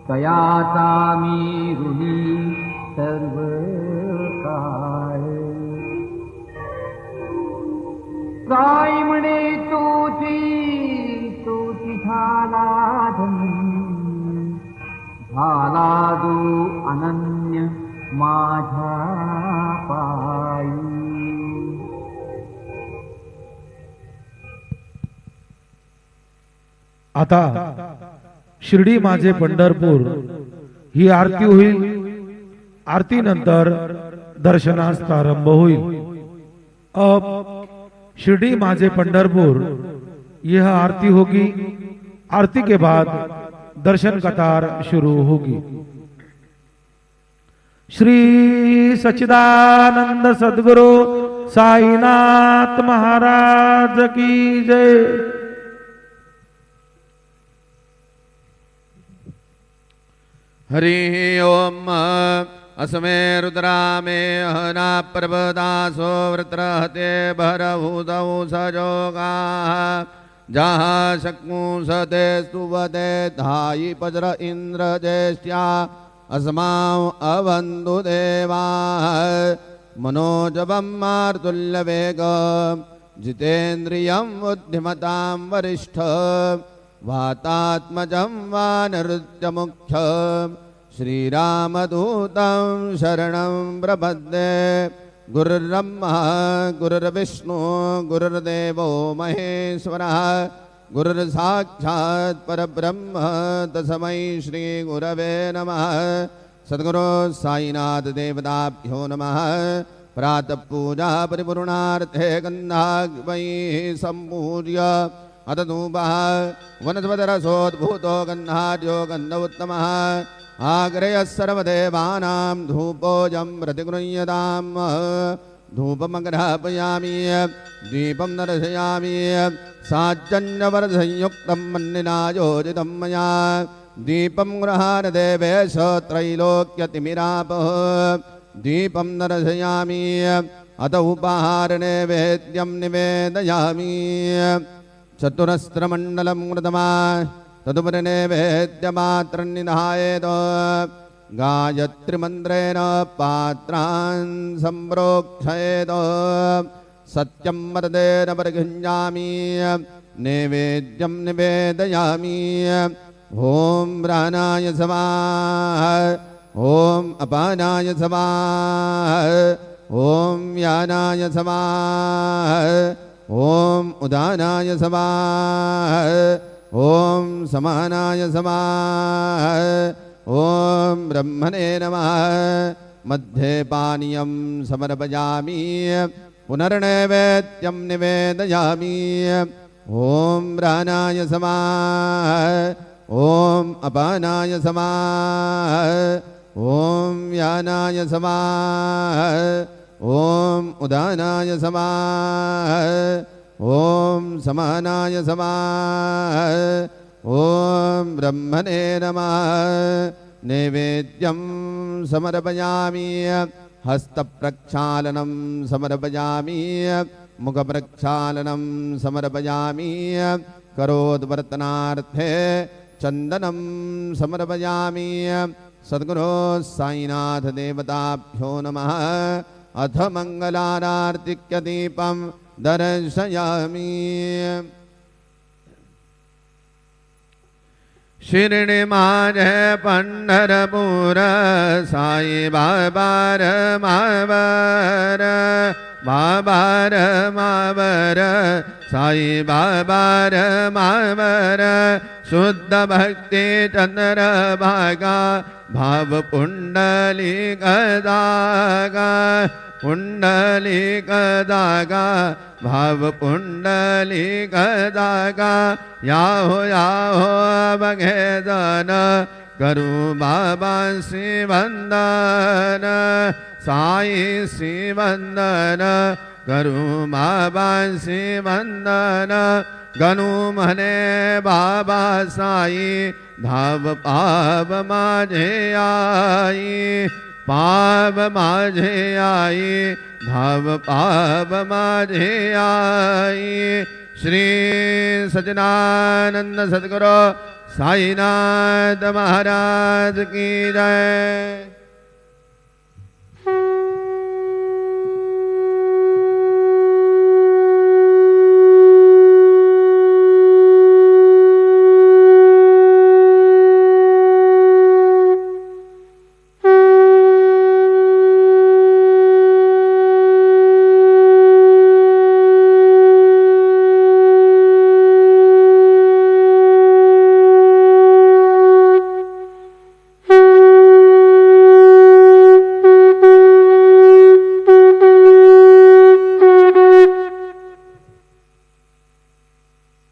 तयाचा मी ऋणी सर्व काळ. काय म्हणे तोची झाला धनी, झाला जो अनन्य माझ्या पायी. आता शिर्डी माझे पंढरपूर ही आरती होईल. आरती नंतर दर्शनास प्रारंभ होईल. अब शिर्डी माझे पंढरपुर यह आरती होगी. आरती के बाद दर्शन कतार शुरू होगी. श्री सच्चिदानंद सद्गुरु साईनाथ महाराज की जय. हरि ओम. अस्मे रुद्रामे हना प्रभदासो वृत्रहते भरभूतौ सजोगा. जहाँ शक्नु सते स्तुवते धायि पज्र इंद्र ज्येष्ठ्या अस्मां अवन्तु देवा. मनोजवं मार्तुल्यवेग जितेन्द्रियं बुद्धिमतां वरिष्ठ. वातात्मजं वानरुत्यमुख्यं श्रीरामदूतं शरणं प्रपद्ये. गुरुर्ब्रह्मा गुरुर्विष्णु गुरुर्देवो महेश्वरः. गुरुर्साक्षात् परब्रह्म तस्मै श्री गुरवे नमः. सद्गुरु साईनाथ देवताभ्यो नमः. प्रातः पूजा परिपूर्णार्थे गन्धाग्मैः सम्पूज्य अथ धूपः वनस्पतिरसोद्भूतो गन्धाढ्यो गन्ध उत्तमः. आग्रयः सर्वदेवानां धूपोऽयं प्रतिगृह्यताम्. धूपमग्रापयामि दीपं दर्शयामि. साज्जन्यवर्धयुक्तं मन्निना योजितं मया. दीपं गृहाण देवेश त्रैलोक्यतिमिरापः. दीपं दर्शयामि अत उपाहारनैवेद्यं निवेदयामि. चतुरस्रमण्डलं कृतमा तदुपरि नैवेद्यमात्रं निधायेत्. गायत्रीमन्त्रेण पात्रान् सम्प्रोक्षयेत्. सत्यं वरदेन परिगृह्णामि नैवेद्यं निवेदयामि. ॐ प्राणाय स्वाहा. ॐ अपानाय स्वाहा. ॐ व्यानाय स्वाहा. ॐ उदानाय स्वाहा. ॐ समानाय स्वाहा. ॐ ब्रह्मणे नमः. मध्ये पानीयं समर्पयामि. पुनर्नैवेद्यं निवेदयामि. ॐ प्राणाय स्वाहा. ॐ अपानाय स्वाहा. ॐ व्यानाय स्वाहा. ॐ उदानाय स्वाहा. ॐ समानाय स्वाहा. ॐ ब्रह्मणे नमः. नैवेद्यं समर्पयामि. हस्तप्रक्षालनं समर्पयामि. मुखप्रक्षालनं समर्पयामि. करोद्वर्तनार्थे चन्दनं समर्पयामि. सद्गुरो साईनाथ देवताभ्यो नमः. अथ मंगलारार्तिक्यदीपं दर्शयामि. शिर्डी माझे पंढरपूर साई बाबार मावर. बाबार मावर साई बाबार मावर. शुद्ध भक्ति चंद्र भागा भाव पुंडलिक दागा. पुंडलिक दागा भाव पुंडलिक दागा. याहो बघेदन करू बाबांसी वंदन. साई सी वंदन करू बाबांसी वंदन. गणू म्हणे बाबा साई धाव पाव माझे आई. पाव माझे आई धाव पाव माझे आई. श्री सच्चिदानंद सद्गुरु साईनाथ महाराज की जय।